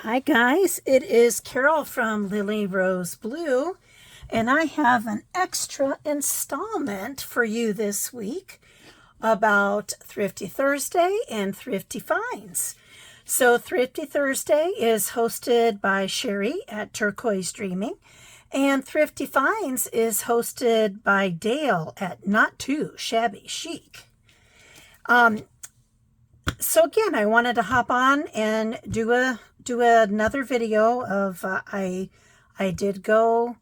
Hi guys, it is Carol from Lily Rose Blue, and I have an extra installment for you this week about Thrifty Thursday and Thrifty Finds. So Thrifty Thursday is hosted by Sherry at Turquoise Dreaming, and Thrifty Finds is hosted by Dale at Not Too Shabby Chic. So again, I wanted to hop on and do another video of I did go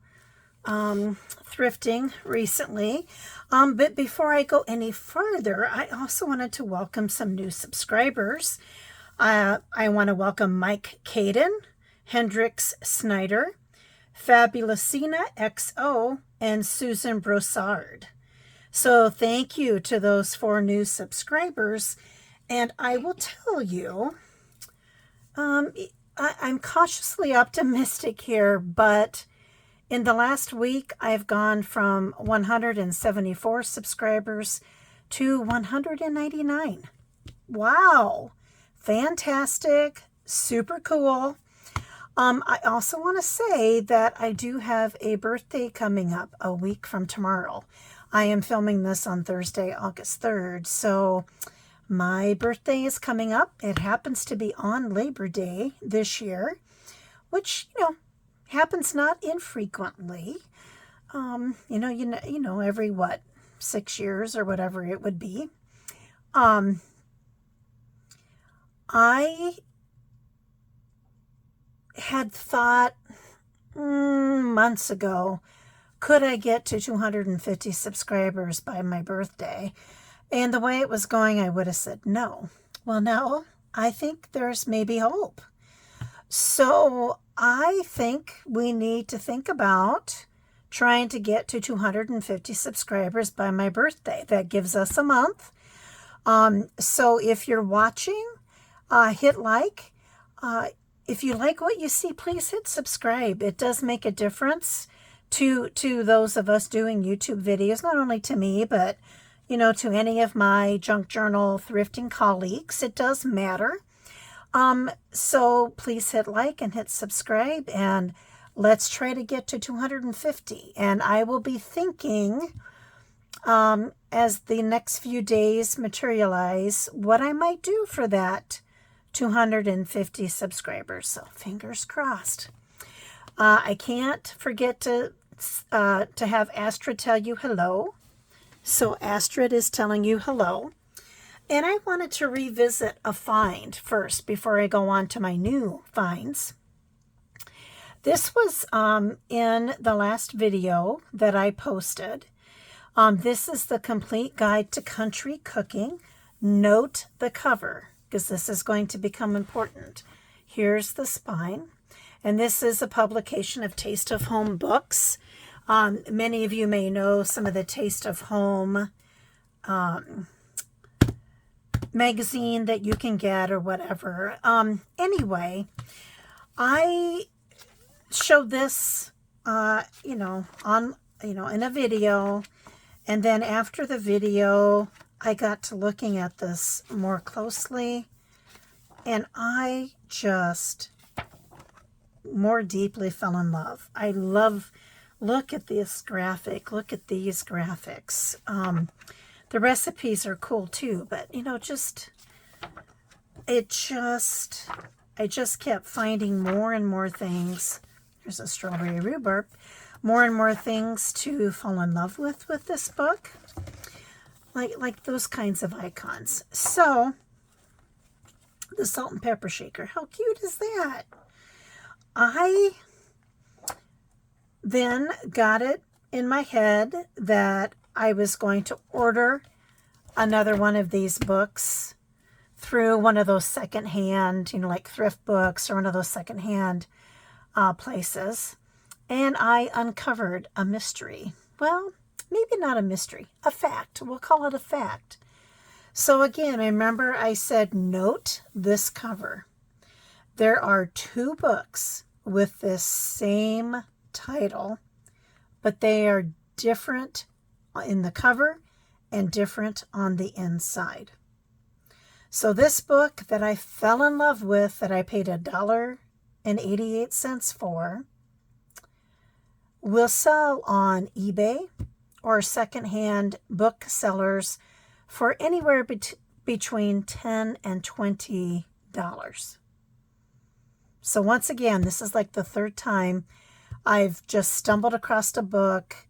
thrifting recently. But before I go any further, I also wanted to welcome some new subscribers. I want to welcome Mike Caden, Hendrix Snyder, Fabulousina XO, and Susan Brossard. So thank you to those 4 new subscribers. And I will tell you, I'm cautiously optimistic here, but in the last week, I've gone from 174 subscribers to 199. Wow. Fantastic. Super cool. I also want to say that I do have a birthday coming up a week from tomorrow. I am filming this on Thursday, August 3rd, so my birthday is coming up. It happens to be on Labor Day this year, which, happens not infrequently. Every 6 years or whatever it would be. I had thought months ago, could I get to 250 subscribers by my birthday? And the way it was going, I would have said no. Well, now I think there's maybe hope. So I think we need to think about trying to get to 250 subscribers by my birthday. That gives us a month. So if you're watching, hit like. If you like what you see, please hit subscribe. It does make a difference to those of us doing YouTube videos, not only to me, but to any of my junk journal thrifting colleagues. It does matter. So please hit like and hit subscribe, and let's try to get to 250. And I will be thinking, as the next few days materialize, what I might do for that 250 subscribers. So fingers crossed. I can't forget to have Astrid tell you hello. So Astrid is telling you hello. And I wanted to revisit a find first before I go on to my new finds. This was in the last video that I posted. This is the complete guide to country cooking. Note the cover, because this is going to become important. Here's the spine. And this is a publication of Taste of Home books. Many of you may know some of the Taste of Home magazine that you can get or whatever. Anyway, I showed this, in a video, and then after the video, I got to looking at this more closely, and I just more deeply fell in love. Look at this graphic. Look at these graphics. The recipes are cool too, but I just kept finding more and more things. There's a strawberry rhubarb. More and more things to fall in love with this book. Like those kinds of icons. So, the salt and pepper shaker. How cute is that? I then got it in my head that I was going to order another one of these books through one of those secondhand, like thrift books or one of those secondhand places. And I uncovered a mystery. Well, maybe not a mystery, a fact. We'll call it a fact. So again, remember I said note this cover. There are 2 books with this same title, but they are different in the cover and different on the inside. So this book that I fell in love with, that I paid $2.88 for will sell on eBay or secondhand booksellers for anywhere between $10 and $20. So once again, this is like the third time I've just stumbled across a book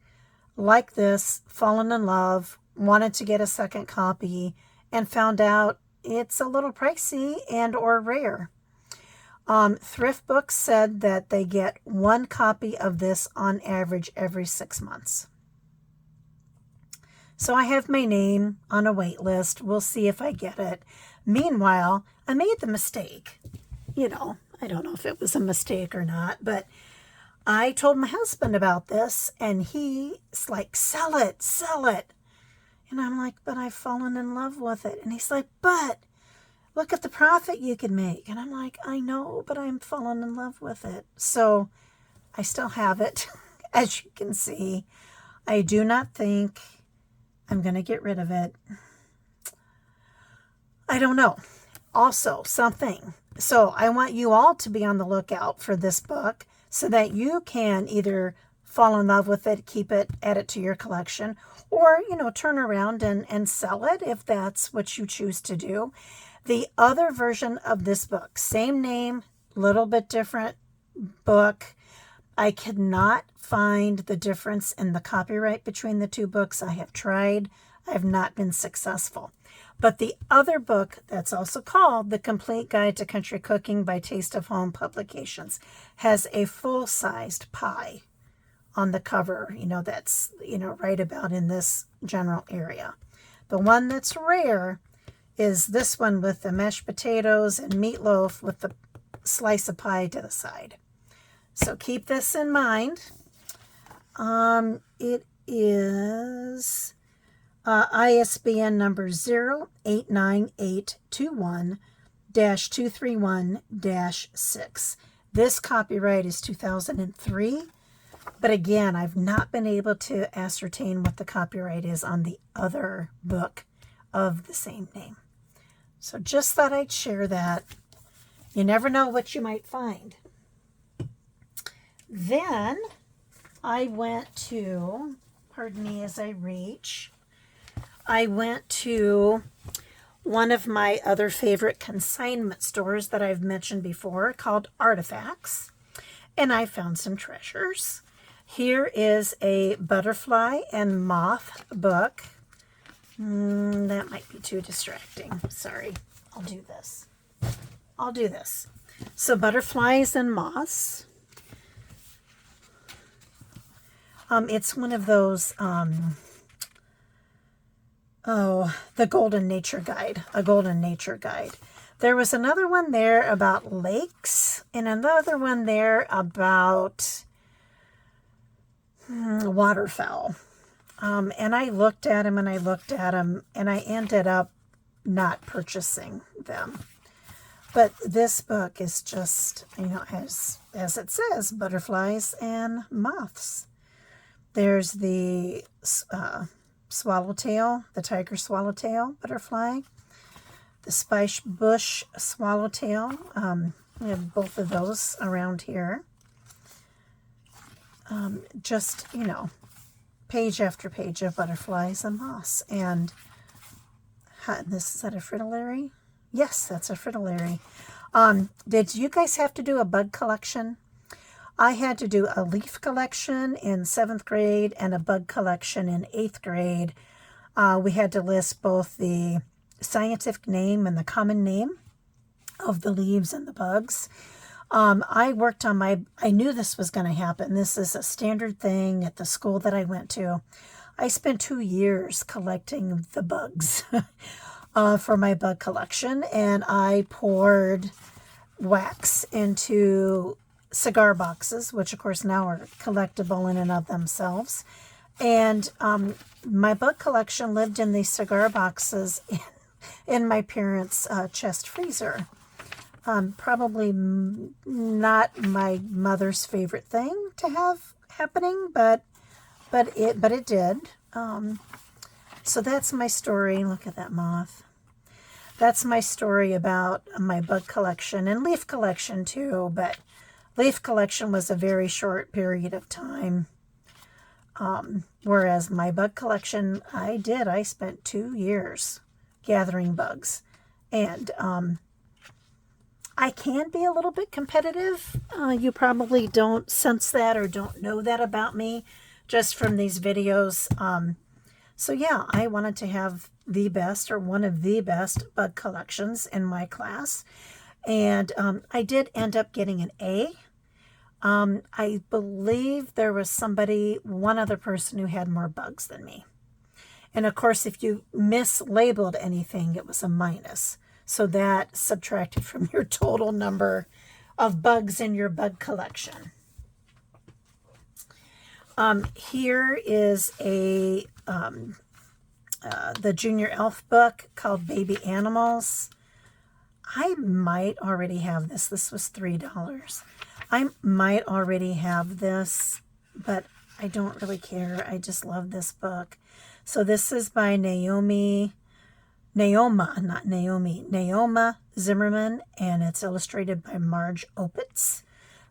like this, fallen in love, wanted to get a second copy, and found out it's a little pricey and or rare. Thrift Books said that they get one copy of this on average every 6 months. So I have my name on a wait list. We'll see if I get it. Meanwhile, I made the mistake. I don't know if it was a mistake or not, but I told my husband about this, and he's like, sell it. And I'm like, but I've fallen in love with it. And he's like, but look at the profit you could make. And I'm like, I know, but I'm fallen in love with it. So I still have it, as you can see. I do not think I'm going to get rid of it. I don't know. Also, something. So I want you all to be on the lookout for this book so that you can either fall in love with it, keep it, add it to your collection, or, turn around and sell it if that's what you choose to do. The other version of this book, same name, little bit different book. I cannot find the difference in the copyright between the two books. I have tried. I have not been successful. But the other book that's also called The Complete Guide to Country Cooking by Taste of Home Publications has a full-sized pie on the cover, that's, right about in this general area. The one that's rare is this one with the mashed potatoes and meatloaf with the slice of pie to the side. So keep this in mind. It is ISBN number 089821231-231-6. This copyright is 2003, but again, I've not been able to ascertain what the copyright is on the other book of the same name. So just thought I'd share that. You never know what you might find. Then I went to, pardon me as I reach, I went to one of my other favorite consignment stores that I've mentioned before called Artifacts, and I found some treasures. Here is a butterfly and moth book. That might be too distracting. Sorry. I'll do this. So butterflies and moths. It's one of those, the Golden Nature Guide, a Golden Nature Guide. There was another one there about lakes and another one there about waterfowl. And I looked at them and I ended up not purchasing them. But this book is just, as it says, butterflies and moths. There's the swallowtail, the tiger swallowtail butterfly, the spice bush swallowtail. We have both of those around here. Just, page after page of butterflies and moths. And this, is that a fritillary? Yes, that's a fritillary. Did you guys have to do a bug collection? I had to do a leaf collection in 7th grade and a bug collection in 8th grade. We had to list both the scientific name and the common name of the leaves and the bugs. I worked on I knew this was going to happen. This is a standard thing at the school that I went to. I spent 2 years collecting the bugs for my bug collection, and I poured wax into cigar boxes, which of course now are collectible in and of themselves. And my bug collection lived in these cigar boxes in my parents' chest freezer. Probably not my mother's favorite thing to have happening, but it did. So that's my story. Look at that moth. That's my story about my bug collection and leaf collection too, but leaf collection was a very short period of time. Whereas my bug collection, I spent 2 years gathering bugs. And I can be a little bit competitive. You probably don't sense that or don't know that about me just from these videos. So yeah, I wanted to have the best or one of the best bug collections in my class. And I did end up getting an A. I believe there was one other person who had more bugs than me. And of course, if you mislabeled anything, it was a minus. So that subtracted from your total number of bugs in your bug collection. Here is the Junior Elf book called Baby Animals. I might already have this. This was $3. I might already have this, but I don't really care. I just love this book. So this is by Naoma Zimmerman, and it's illustrated by Marge Opitz.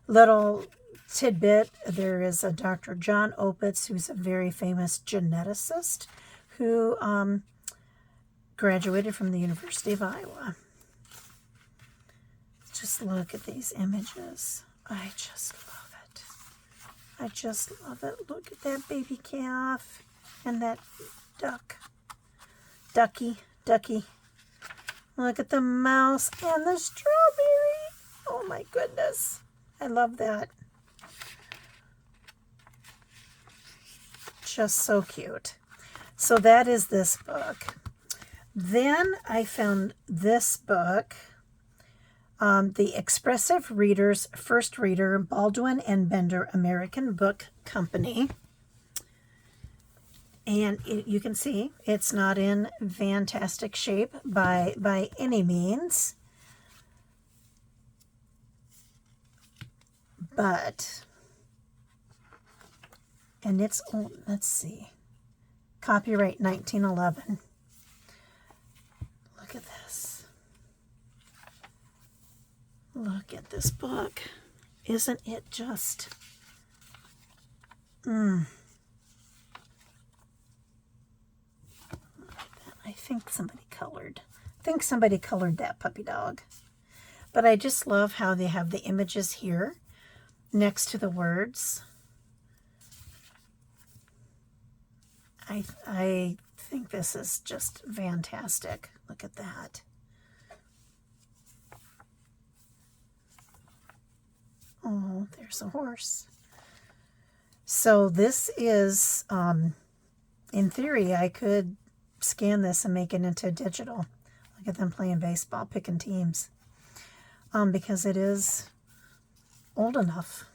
Little tidbit, there is a Dr. John Opitz, who's a very famous geneticist who graduated from the University of Iowa. Just look at these images. I just love it. I just love it. Look at that baby calf and that ducky. Look at the mouse and the strawberry. Oh my goodness. I love that. Just so cute. So that is this book. Then I found this book, The Expressive Reader's First Reader, Baldwin and Bender American Book Company. And you can see it's not in fantastic shape by any means. But, and it's old, let's see, copyright 1911. Look at this. Look at this book. Isn't it just, I think somebody colored that puppy dog. But I just love how they have the images here next to the words. I think this is just fantastic. Look at that. Oh, there's a horse. So this is, in theory, I could scan this and make it into digital. Look at them playing baseball, picking teams. Because it is old enough.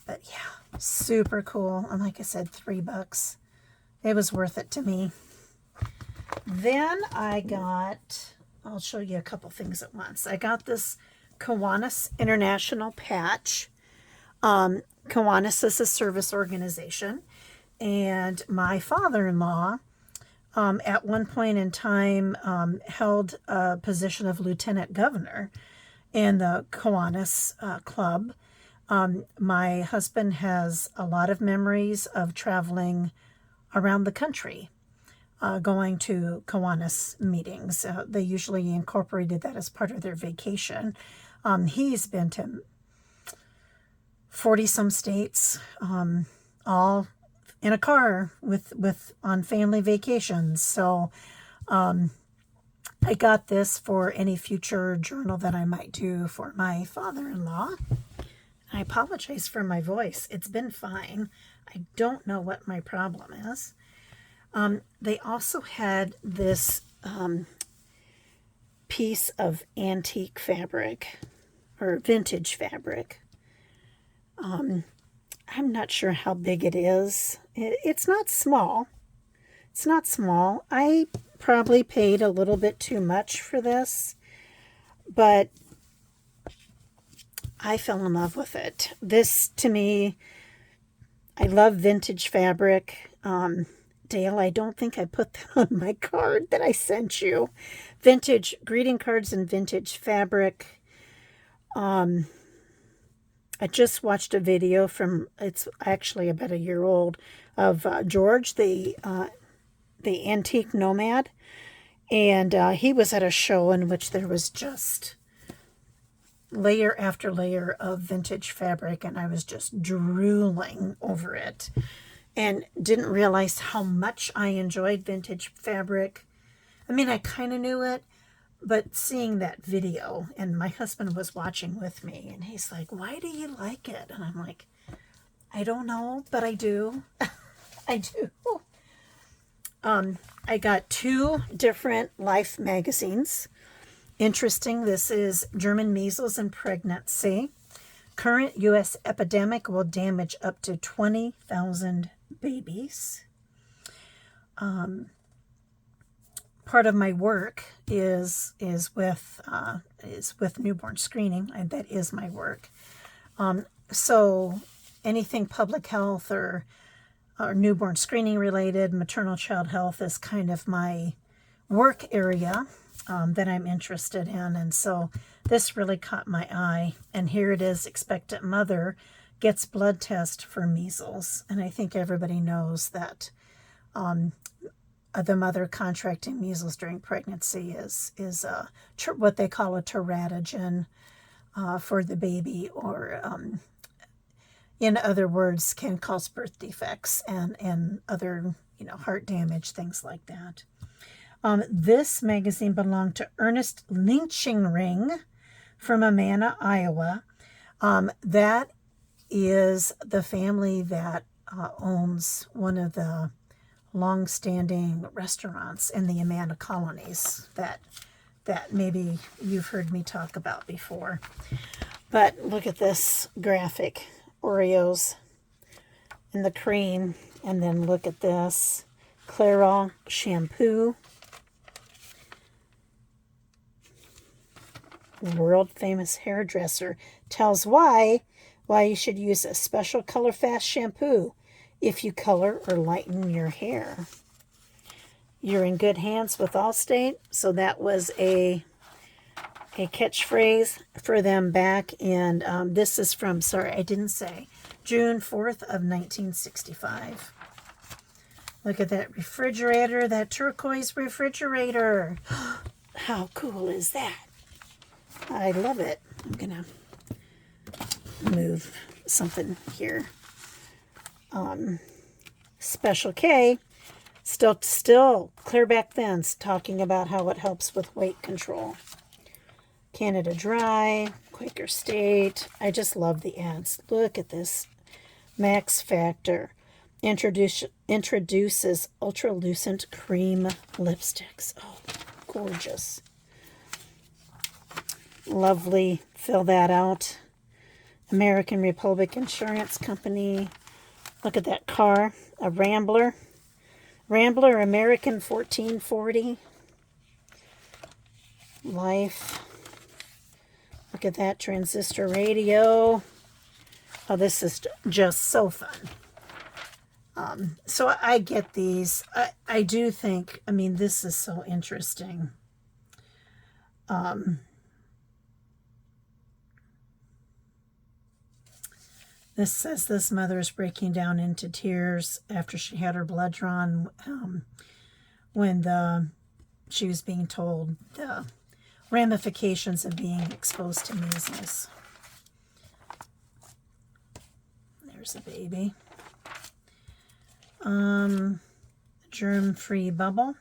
But yeah, super cool. And like I said, $3. It was worth it to me. Then I'll show you a couple things at once. I got this Kiwanis International patch. Kiwanis is a service organization. And my father-in-law, at one point in time, held a position of lieutenant governor in the Kiwanis Club. My husband has a lot of memories of traveling around the country, going to Kiwanis meetings. They usually incorporated that as part of their vacation. He's been to 40-some states, all in a car on family vacations. So I got this for any future journal that I might do for my father-in-law. I apologize for my voice. It's been fine. I don't know what my problem is. They also had this piece of antique fabric or vintage fabric. I'm not sure how big it is. It's not small. It's not small. I probably paid a little bit too much for this, but I fell in love with it. This, to me, I love vintage fabric. Dale, I don't think I put that on my card that I sent you. Vintage greeting cards and vintage fabric I just watched a video from, it's actually about a year old, of George, the antique nomad. And he was at a show in which there was just layer after layer of vintage fabric, and I was just drooling over it and didn't realize how much I enjoyed vintage fabric. I mean, I kind of knew it, but seeing that video, and my husband was watching with me, and he's like, "Why do you like it?" And I'm like, "I don't know, but I do." I do. I got 2 different Life magazines. Interesting, this is German measles and pregnancy. Current U.S. epidemic will damage up to 20,000 babies. Part of my work is with newborn screening, and that is my work. So anything public health or newborn screening related, maternal child health is kind of my work area that I'm interested in. And so this really caught my eye. And here it is, expectant mother gets blood test for measles. And I think everybody knows that the mother contracting measles during pregnancy is what they call a teratogen for the baby, or in other words, can cause birth defects and other, heart damage, things like that. This magazine belonged to Ernest Lynching Ring from Amana, Iowa. That is the family that owns one of the long-standing restaurants in the Amana colonies that maybe you've heard me talk about before. But look at this graphic. Oreos and the cream, and then look at this Clairol shampoo, world famous hairdresser tells why you should use a special color fast shampoo if you color or lighten your hair. You're in good hands with Allstate. So that was a catchphrase for them back in, this is from, sorry, I didn't say, June 4th of 1965. Look at that refrigerator, that turquoise refrigerator. How cool is that? I love it. I'm going to move something here. Special K, still clear back thens, talking about how it helps with weight control. Canada Dry, Quaker State. I just love the ads. Look at this. Max Factor introduces ultra-lucent cream lipsticks. Oh, gorgeous. Lovely. Fill that out. American Republic Insurance Company. Look at that car. A Rambler. Rambler American 1440. Life. Look at that transistor radio. Oh, this is just so fun. So I get these. I do think, this is so interesting. This says this mother is breaking down into tears after she had her blood drawn when she was being told the ramifications of being exposed to measles. There's a baby. Germ-free bubble.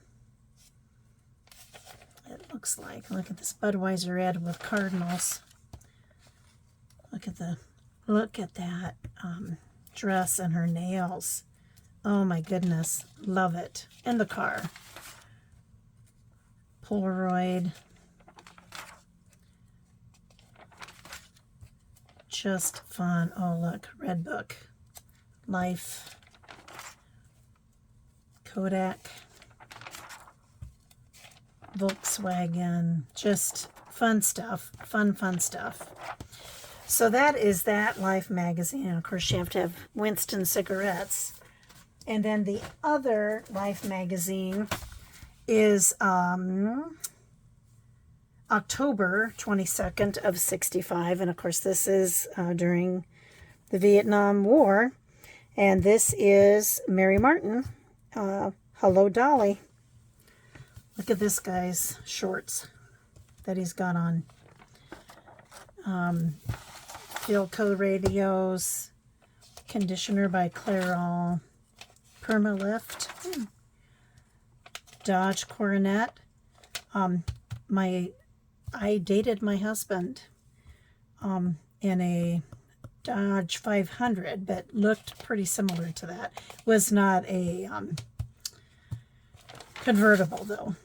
It looks like. Look at this Budweiser ad with cardinals. Look at that dress and her nails. Oh my goodness. Love it. And the car. Polaroid. Just fun. Oh, look. Red Book. Life. Kodak. Volkswagen. Just fun stuff. Fun stuff. So that is that Life magazine. And of course, you have to have Winston cigarettes. And then the other Life magazine is October 22nd of 65. And of course, this is during the Vietnam War. And this is Mary Martin. Hello, Dolly. Look at this guy's shorts that he's got on. Philco radios. Conditioner by Clairol. Permalift. Dodge Coronet. I dated my husband in a Dodge 500, but looked pretty similar to that. Was not a convertible, though.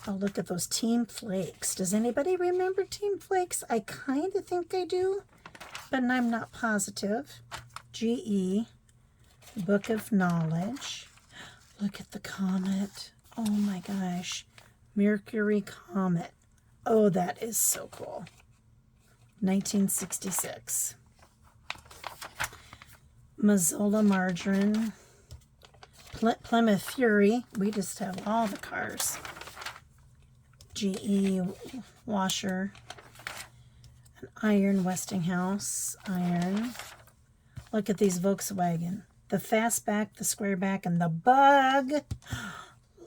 Oh, look at those Team Flakes. Does anybody remember Team Flakes? I kind of think I do, but I'm not positive. GE, Book of Knowledge. Look at the comet. Oh my gosh. Mercury Comet. Oh, that is so cool. 1966. Mazola Margarine. Plymouth Fury. We just have all the cars. GE washer. An iron Westinghouse iron. Look at these Volkswagen. The fastback, the squareback, and the bug.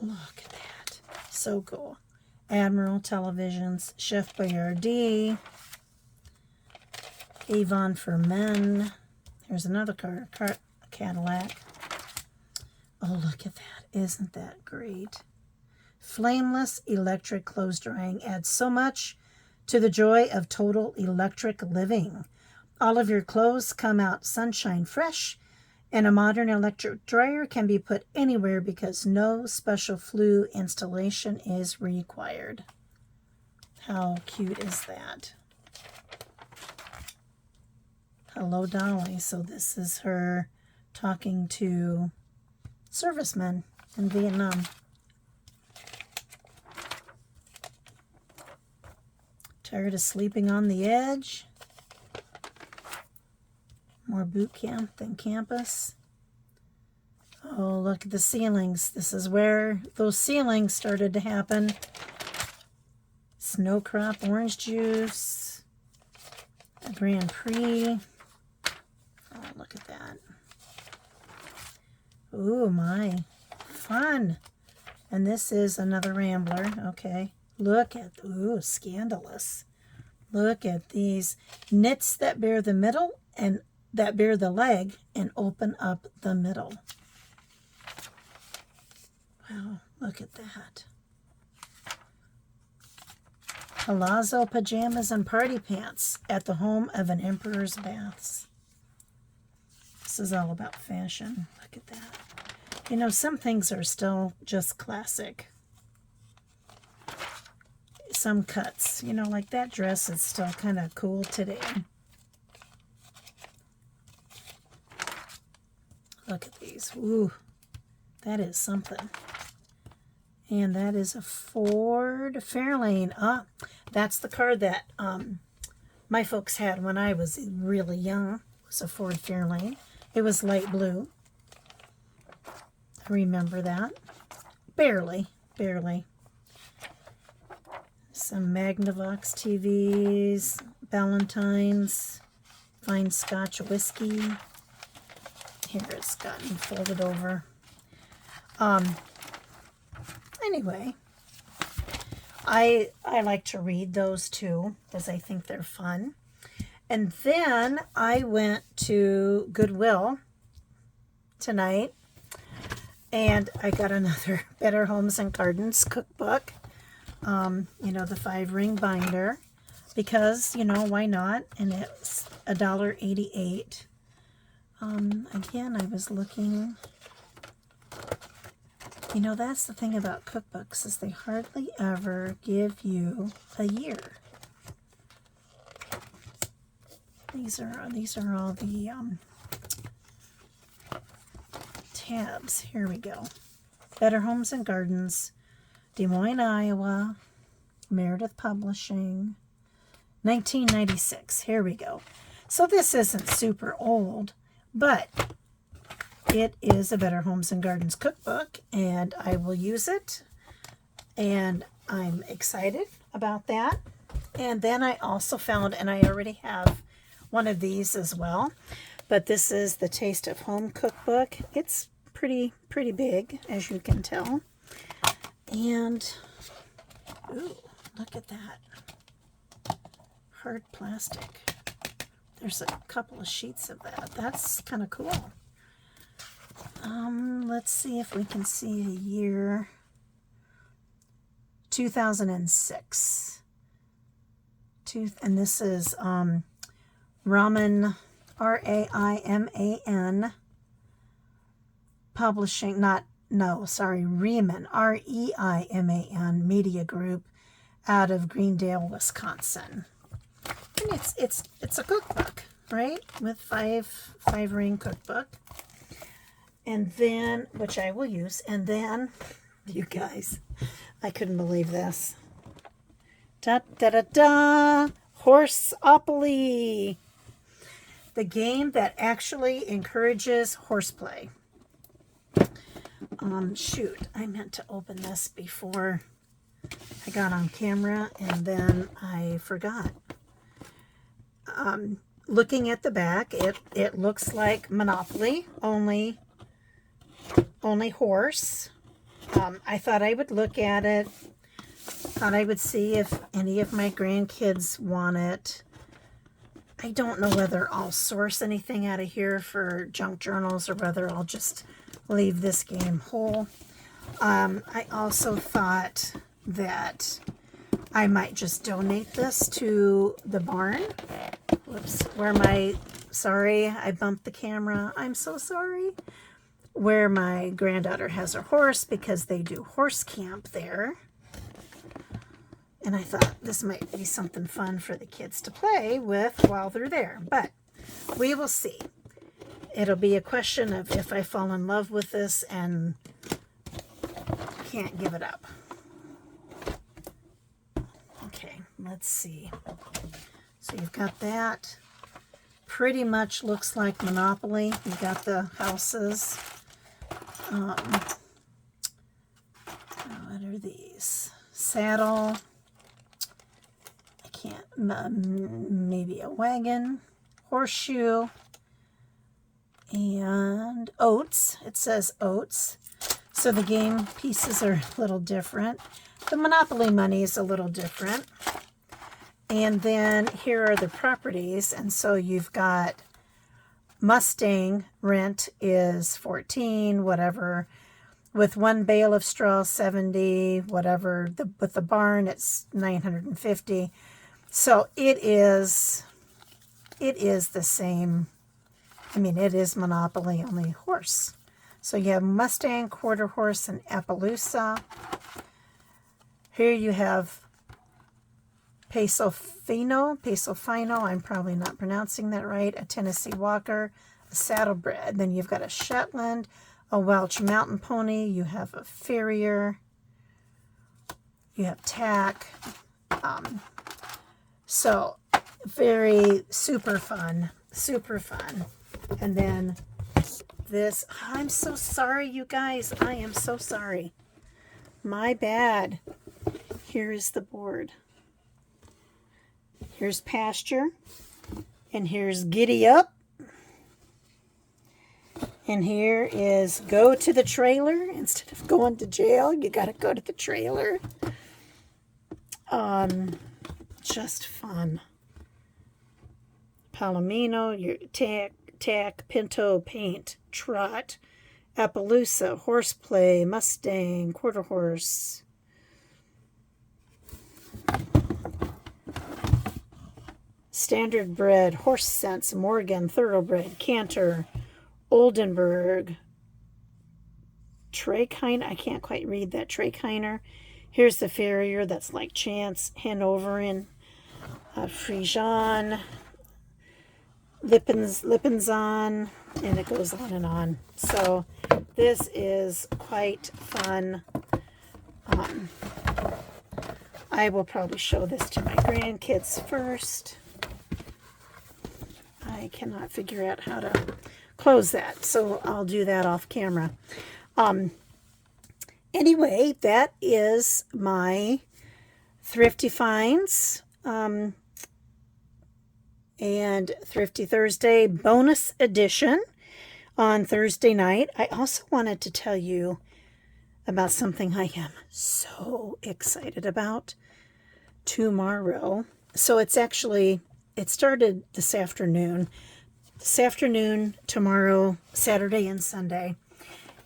Look at that. So cool. Admiral Televisions. Chef Boyardee. Avon for Men. Here's another car, Cadillac. Oh, look at that. Isn't that great? Flameless electric clothes drying adds so much to the joy of total electric living. All of your clothes come out sunshine fresh, and a modern electric dryer can be put anywhere because no special flue installation is required. How cute is that? Hello, Dolly. So this is her talking to servicemen in Vietnam. Tired of sleeping on the edge? More boot camp than campus. Oh, look at the ceilings. This is where those ceilings started to happen. Snow Crop Orange Juice. A Grand Prix. Oh, look at that. Ooh, my. Fun. And this is another Rambler. Okay. Look at, ooh, scandalous. Look at these knits that bear the middle and that bear the leg and open up the middle. Wow, look at that. Palazzo pajamas and party pants at the home of an emperor's baths. This is all about fashion. Look at that. You know, some things are still just classic. Some cuts, you know, like that dress is still kind of cool today. Look at these. Ooh, that is something. And that is a Ford Fairlane. Ah, that's the car that my folks had when I was really young. It was a Ford Fairlane. It was light blue. I remember that. Barely. Some Magnavox TVs, Ballantines, fine Scotch whiskey. Here it's gotten folded over. Anyway, I like to read those too because I think they're fun. And then I went to Goodwill tonight and I got another Better Homes and Gardens cookbook. You know, the 5-ring binder because, you know, why not? And it's $1.88. Again, I was looking, you know, that's the thing about cookbooks is they hardly ever give you a year. These are all the tabs. Here we go. Better Homes and Gardens, Des Moines, Iowa, Meredith Publishing, 1996. Here we go. So this isn't super old, but it is a Better Homes and Gardens cookbook, and I will use it, and I'm excited about that. And then I also found, and I already have one of these as well, but this is the Taste of Home cookbook. It's pretty big, as you can tell. And, ooh, look at that. Hard plastic. There's a couple of sheets of that. That's kind of cool. Let's see if we can see a year. 2006. And this is Raman, R-A-I-M-A-N, publishing, Riemann, R-E-I-M-A-N, Media Group out of Greendale, Wisconsin. And it's a cookbook, right? With five ring cookbook. And then, which I will use, and then, you guys, I couldn't believe this. Da-da-da-da! Horseopoly! The game that actually encourages horseplay. Shoot, I meant to open this before I got on camera, and then I forgot. Looking at the back, it looks like Monopoly, only horse. I thought I would look at it. Thought I would see if any of my grandkids want it. I don't know whether I'll source anything out of here for junk journals or whether I'll just leave this game whole. I also thought that I might just donate this to the barn. Whoops, sorry, I bumped the camera. I'm so sorry. Where my granddaughter has her horse because they do horse camp there. And I thought this might be something fun for the kids to play with while they're there. But we will see. It'll be a question of if I fall in love with this and can't give it up. Okay, let's see. So you've got that. Pretty much looks like Monopoly. You've got the houses. What are these? Saddle. Maybe a wagon, horseshoe, and oats. It says oats. So the game pieces are a little different. The Monopoly money is a little different. And then here are the properties. And so you've got Mustang rent is 14, whatever. With one bale of straw, 70, whatever. With the barn, it's 950. So it is the same. I mean, it is Monopoly, only horse. So you have Mustang, Quarter Horse, and Appaloosa. Here you have Peso Fino, I'm probably not pronouncing that right, a Tennessee Walker, a Saddlebred. Then you've got a Shetland, a Welsh Mountain Pony. You have a Farrier. You have Tack. So very super fun. And then this, I'm so sorry, you guys. I am so sorry. My bad. Here is the board. Here's Pasture. And here's Giddy Up. And here is Go to the Trailer. Instead of going to jail, you got to go to the trailer. Just fun. Palomino, your Tack, Pinto, Paint, Trot, Appaloosa, Horseplay, Mustang, Quarter Horse. Standardbred, Horse Sense, Morgan, Thoroughbred, Canter, Oldenburg, Trakehiner. I can't quite read that. Trakehiner. Here's the Farrier. That's like Chance, Hanoverian, Friesian, Lippinzahn, and it goes on and on. So this is quite fun. I will probably show this to my grandkids first. I cannot figure out how to close that, so I'll do that off camera. Anyway, that is my Thrifty Finds and Thrifty Thursday bonus edition on Thursday night. I also wanted to tell you about something I am so excited about tomorrow. So it started this afternoon. This afternoon, tomorrow, Saturday and Sunday,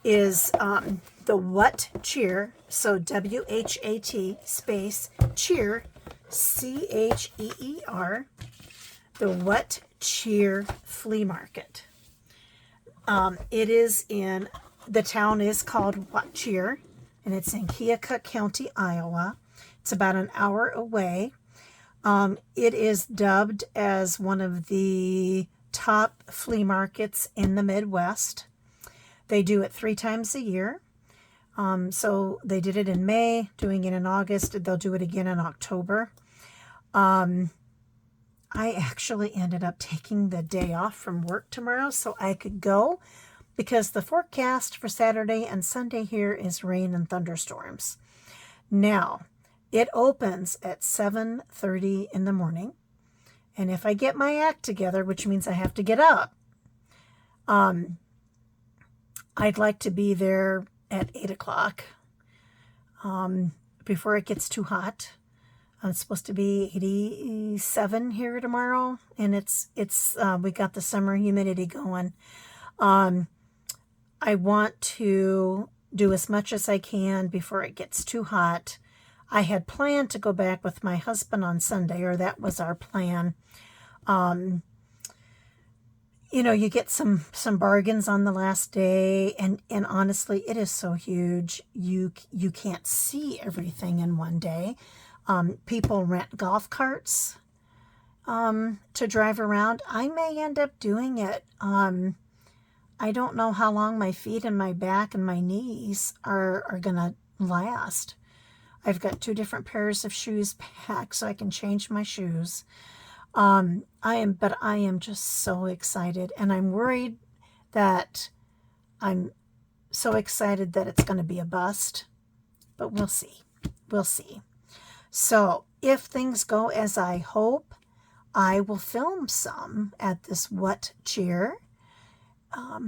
is the What Cheer. So WHAT space cheer, CHEER, the What Cheer Flea Market. It is in, the town is called What Cheer, and it's in Keokuk County, Iowa. It's about an hour away. It is dubbed as one of the top flea markets in the Midwest. They do it 3 times a year. So they did it in May, doing it in August. They'll do it again in October. I actually ended up taking the day off from work tomorrow so I could go, because the forecast for Saturday and Sunday here is rain and thunderstorms. Now, it opens at 7:30 in the morning. And if I get my act together, which means I have to get up, I'd like to be there at 8 o'clock before it gets too hot. It's supposed to be 87 here tomorrow, and it's we got the summer humidity going. I want to do as much as I can before it gets too hot. I had planned to go back with my husband on Sunday, or that was our plan. You get some bargains on the last day, and honestly, it is so huge. You can't see everything in one day. People rent golf carts to drive around. I may end up doing it. I don't know how long my feet and my back and my knees are gonna last. I've got 2 different pairs of shoes packed so I can change my shoes. I am just so excited, and I'm worried that I'm so excited that it's going to be a bust, but we'll see. We'll see. So if things go as I hope, I will film some at this What Cheer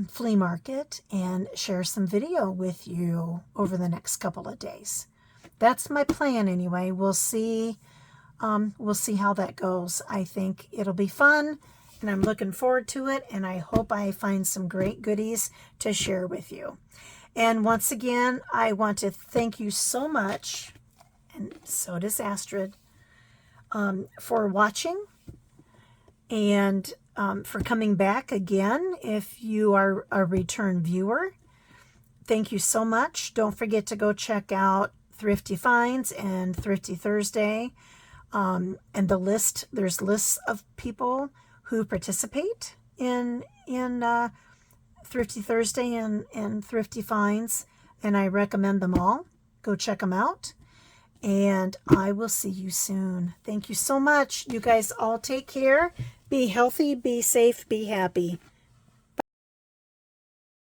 flea market and share some video with you over the next couple of days. That's my plan anyway. We'll see how that goes. I think it'll be fun, and I'm looking forward to it, and I hope I find some great goodies to share with you. And once again, I want to thank you so much, and so does Astrid, for watching, and for coming back again if you are a return viewer. Thank you so much. Don't forget to go check out Thrifty Finds and Thrifty Thursday. And there's lists of people who participate in Thrifty Thursday and Thrifty Finds, and I recommend them all. Go check them out, and I will see you soon. Thank you so much. You guys all take care. Be healthy, be safe, be happy.